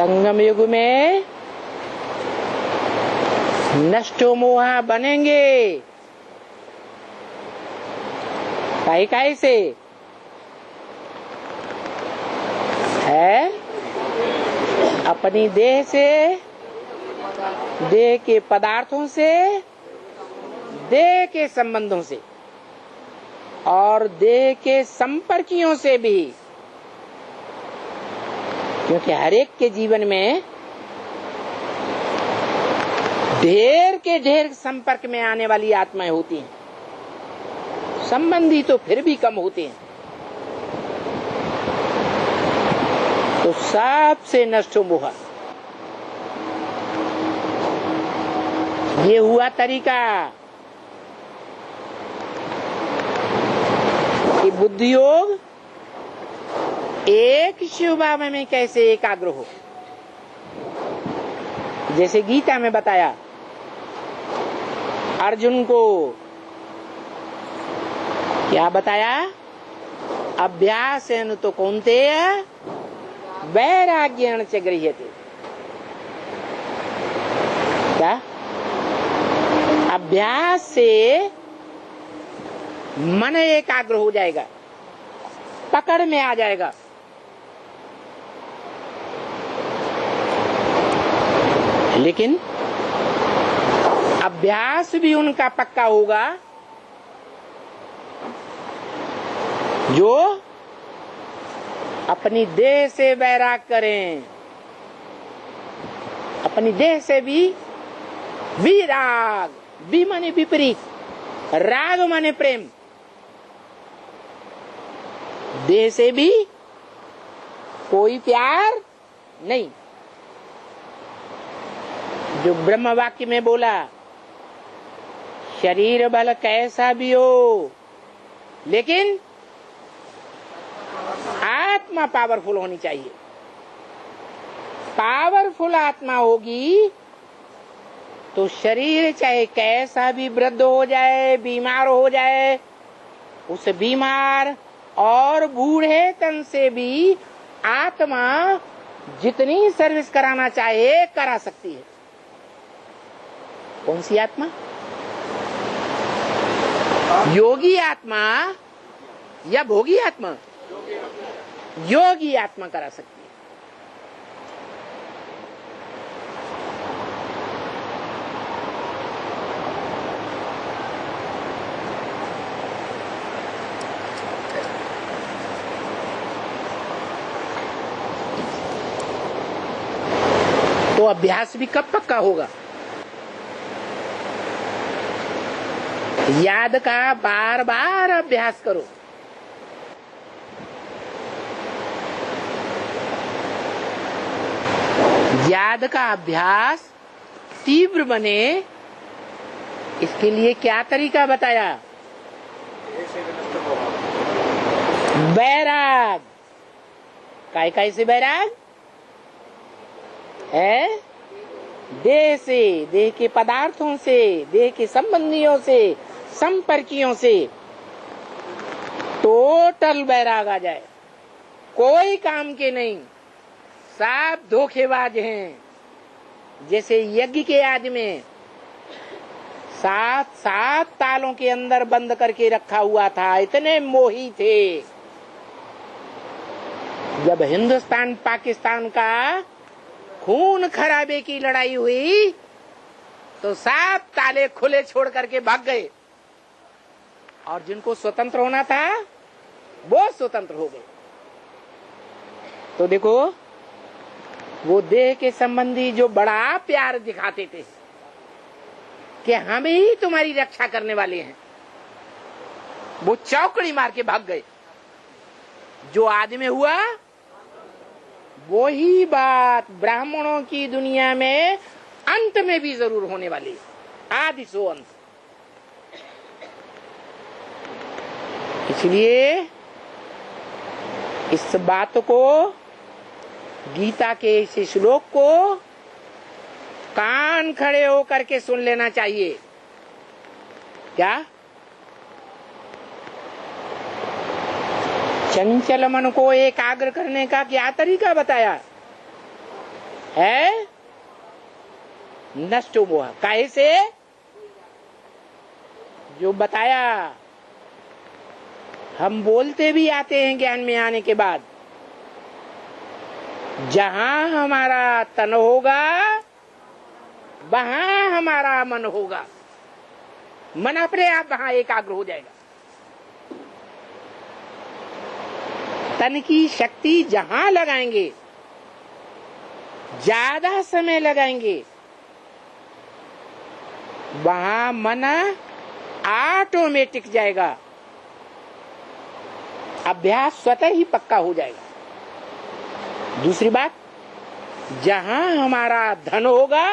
संगम युग में नष्टो मोहा बनेंगे। काहे से है? अपनी देह से, देह के पदार्थों से, देह के संबंधों से और देह के संपर्कियों से भी, क्योंकि हर एक के जीवन में ढेर के ढेर संपर्क में आने वाली आत्माएं होती हैं। संबंधी तो फिर भी कम होते हैं। तो सबसे नष्ट मोह, ये हुआ तरीका कि बुद्धि योग एक शिव भाव में कैसे एकाग्र हो। जैसे गीता में बताया अर्जुन को, क्या बताया? अभ्यासेन तो कौन्तेय वैराग्येण च गृह्यते। क्या? अभ्यास से मन एकाग्र हो जाएगा, पकड़ में आ जाएगा। लेकिन अभ्यास भी उनका पक्का होगा जो अपनी देह से वैराग करें। अपनी देह से भी विराग, भी माने विपरीत, राग माने प्रेम। देह से भी कोई प्यार नहीं। जो ब्रह्म वाक्य में बोला, शरीर बल कैसा भी हो लेकिन आत्मा पावरफुल होनी चाहिए। पावरफुल आत्मा होगी तो शरीर चाहे कैसा भी वृद्ध हो जाए, बीमार हो जाए, उस बीमार और बूढ़े तन से भी आत्मा जितनी सर्विस कराना चाहे करा सकती है। कौन सी आत्मा? योगी आत्मा या भोगी आत्मा? योगी आत्मा करा सकती है। तो अभ्यास भी कब पक्का होगा? याद का बार बार अभ्यास करो। याद का अभ्यास तीव्र बने, इसके लिए क्या तरीका बताया? वैराग। काय से वैराग है? देह से, देह के पदार्थों से, देह के संबंधियों से, संपर्कियों से टोटल वैराग आ जाए। कोई काम के नहीं, सब धोखेबाज हैं। जैसे यज्ञ के आज में सात तालों के अंदर बंद करके रखा हुआ था, इतने मोही थे। जब हिंदुस्तान पाकिस्तान का खून खराबे की लड़ाई हुई तो सब ताले खुले छोड़ करके भाग गए और जिनको स्वतंत्र होना था वो स्वतंत्र हो गए। तो देखो, वो देह के संबंधी जो बड़ा प्यार दिखाते थे कि हम ही तुम्हारी रक्षा करने वाले हैं, वो चौकड़ी मार के भाग गए। जो आज में हुआ वही बात ब्राह्मणों की दुनिया में अंत में भी जरूर होने वाली है, आदि सो अंत। इसलिए इस बात को, गीता के इस श्लोक को कान खड़े होकर के सुन लेना चाहिए। क्या? चंचल मन को एकाग्र करने का क्या तरीका बताया? है नष्टो मोह। काहे से? जो बताया, हम बोलते भी आते हैं ज्ञान में आने के बाद, जहां हमारा तन होगा वहां हमारा मन होगा। मन अपने आप वहां एकाग्र हो जाएगा। तन की शक्ति जहां लगाएंगे, ज्यादा समय लगाएंगे, वहां मन ऑटोमेटिक जाएगा। अभ्यास स्वतः ही पक्का हो जाएगा। दूसरी बात, जहां हमारा धन होगा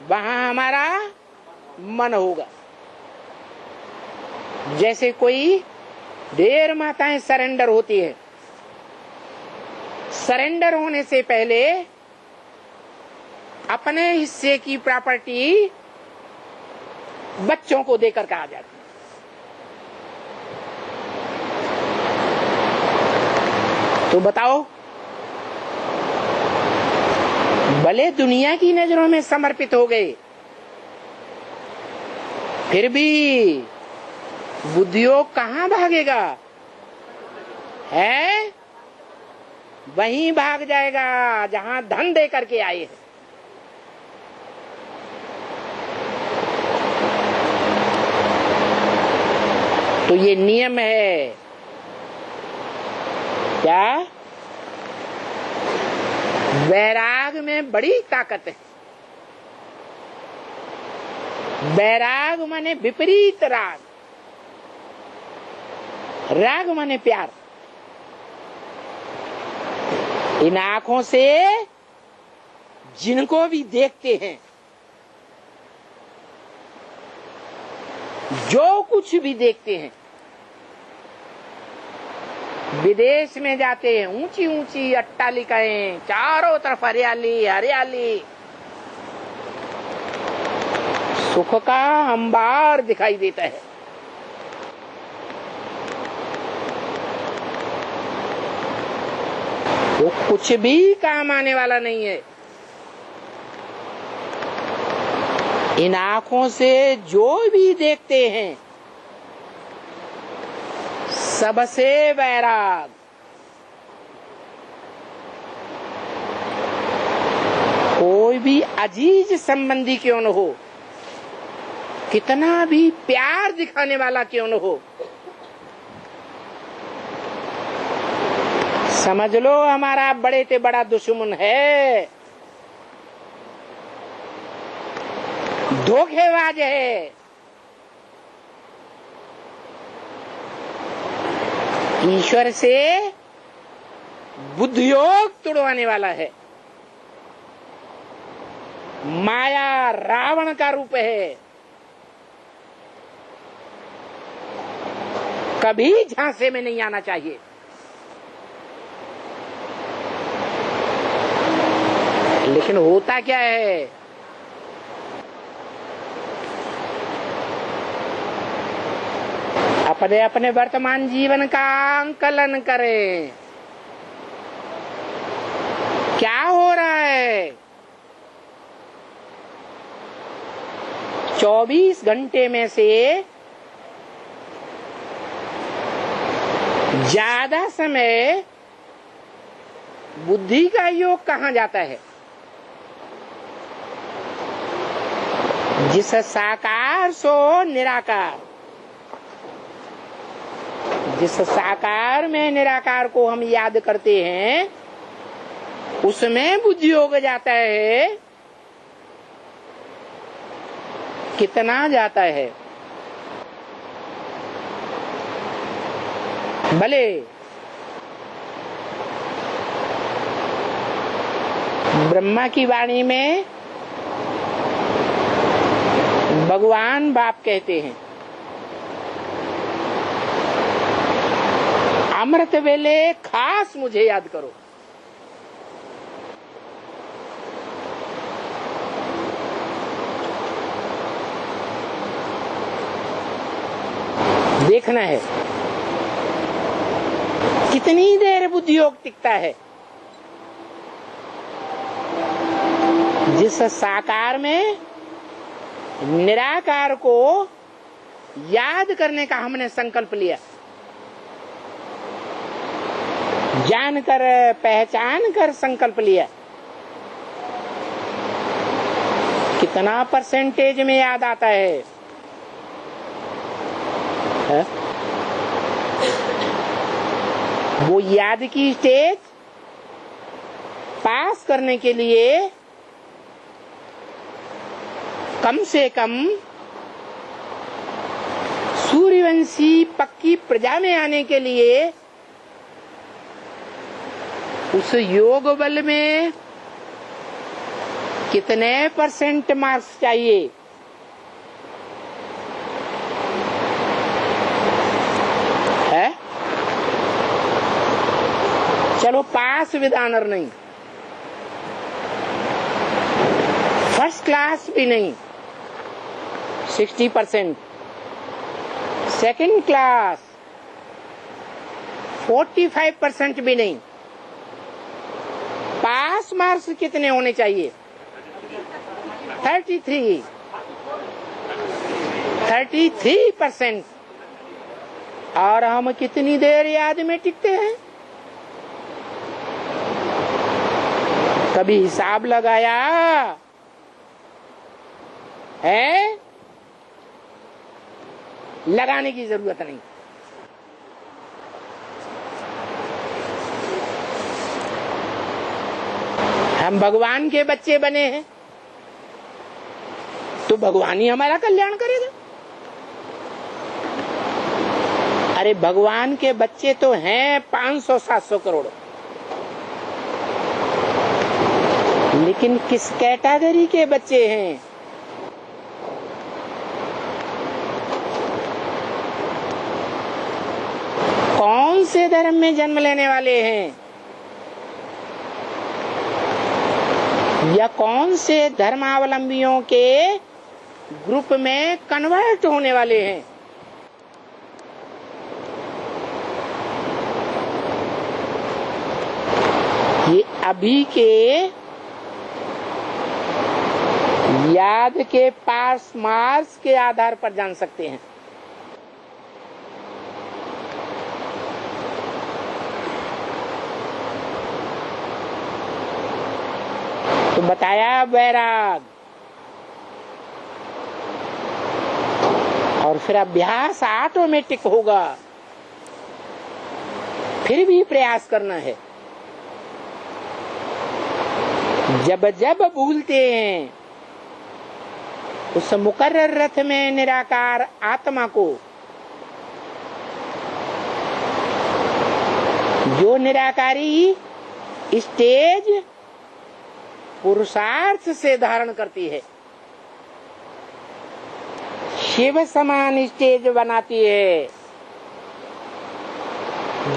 वहां हमारा मन होगा। जैसे कोई ढेर माताएं सरेंडर होती है, सरेंडर होने से पहले अपने हिस्से की प्रॉपर्टी बच्चों को देकर के आ जाती। तो बताओ, भले दुनिया की नजरों में समर्पित हो गए, फिर भी बुद्धियोग कहाँ भागेगा? है वहीं भाग जाएगा जहां धन दे करके आए हैं। तो ये नियम है। क्या? वैराग में बड़ी ताकत है। वैराग माने विपरीत राग, राग माने प्यार। इन आंखों से जिनको भी देखते हैं, जो कुछ भी देखते हैं, विदेश में जाते हैं, ऊंची ऊंची अट्टालिकाएं, चारों तरफ हरियाली हरियाली, सुख का अंबार दिखाई देता है। वो कुछ भी काम आने वाला नहीं है। इन आंखों से जो भी देखते हैं, सबसे वैराग। कोई भी अजीज संबंधी क्यों न हो, कितना भी प्यार दिखाने वाला क्यों न हो, समझ लो हमारा बड़े से बड़ा दुश्मन है, धोखेबाज है। ईश्वर से बुद्धियोग तुड़वाने वाला है। माया रावण का रूप है। कभी झांसे में नहीं आना चाहिए। लेकिन होता क्या है, अपने अपने वर्तमान जीवन का आंकलन करें। क्या हो रहा है? 24 घंटे में से ज्यादा समय बुद्धि का योग कहाँ जाता है? जिस साकार सो निराकार, जिस साकार में निराकार को हम याद करते हैं, उसमें बुद्धि योग जाता है। कितना जाता है? भले ब्रह्मा की वाणी में भगवान बाप कहते हैं, अमृत वेले खास मुझे याद करो। देखना है कितनी देर बुद्धि योग टिकता है। जिस साकार में निराकार को याद करने का हमने संकल्प लिया, जानकर पहचान कर संकल्प लिया, कितना परसेंटेज में याद आता है? वो याद की स्टेज पास करने के लिए कम से कम सूर्यवंशी पक्की प्रजा में आने के लिए उस योग बल में कितने परसेंट मार्क्स चाहिए? है? चलो पास विद ऑनर नहीं, फर्स्ट क्लास भी नहीं, 60%, सेकंड क्लास 45% भी नहीं, पास मार्क्स कितने होने चाहिए? 33%। और हम कितनी देर याद में टिकते हैं? कभी हिसाब लगाया है? लगाने की जरूरत नहीं। हम भगवान के बच्चे बने हैं तो भगवान ही हमारा कल्याण करेगा। अरे भगवान के बच्चे तो हैं 500-700 करोड़, लेकिन किस कैटेगरी के बच्चे हैं? कौन से धर्म में जन्म लेने वाले हैं या कौन से धर्मावलंबियों के ग्रुप में कन्वर्ट होने वाले हैं? ये अभी के याद के पास मार्क्स के आधार पर जान सकते हैं। तो बताया वैराग, और फिर अभ्यास ऑटोमेटिक होगा। फिर भी प्रयास करना है। जब जब भूलते हैं उस मुकर्रर रथ में निराकार आत्मा को, जो निराकारी स्टेज पुरुषार्थ से धारण करती है, शिव समान स्टेज बनाती है।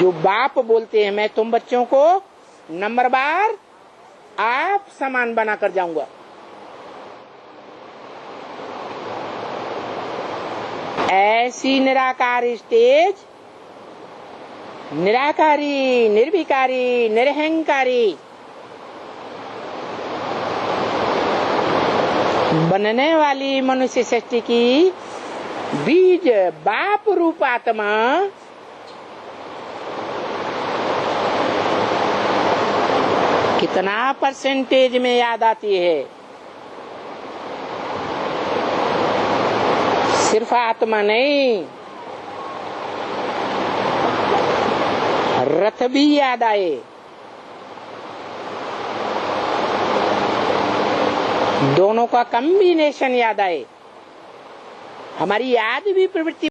जो बाप बोलते हैं मैं तुम बच्चों को नंबरवार आप समान बनाकर जाऊंगा, ऐसी निराकार स्टेज, निराकारी, निर्विकारी, निरहंकारी बनने वाली मनुष्य सृष्टि की बीज बाप रूप आत्मा कितना परसेंटेज में याद आती है? सिर्फ आत्मा नहीं, रथ भी याद आए, दोनों का कॉम्बिनेशन याद आए, हमारी याद भी प्रवृत्ति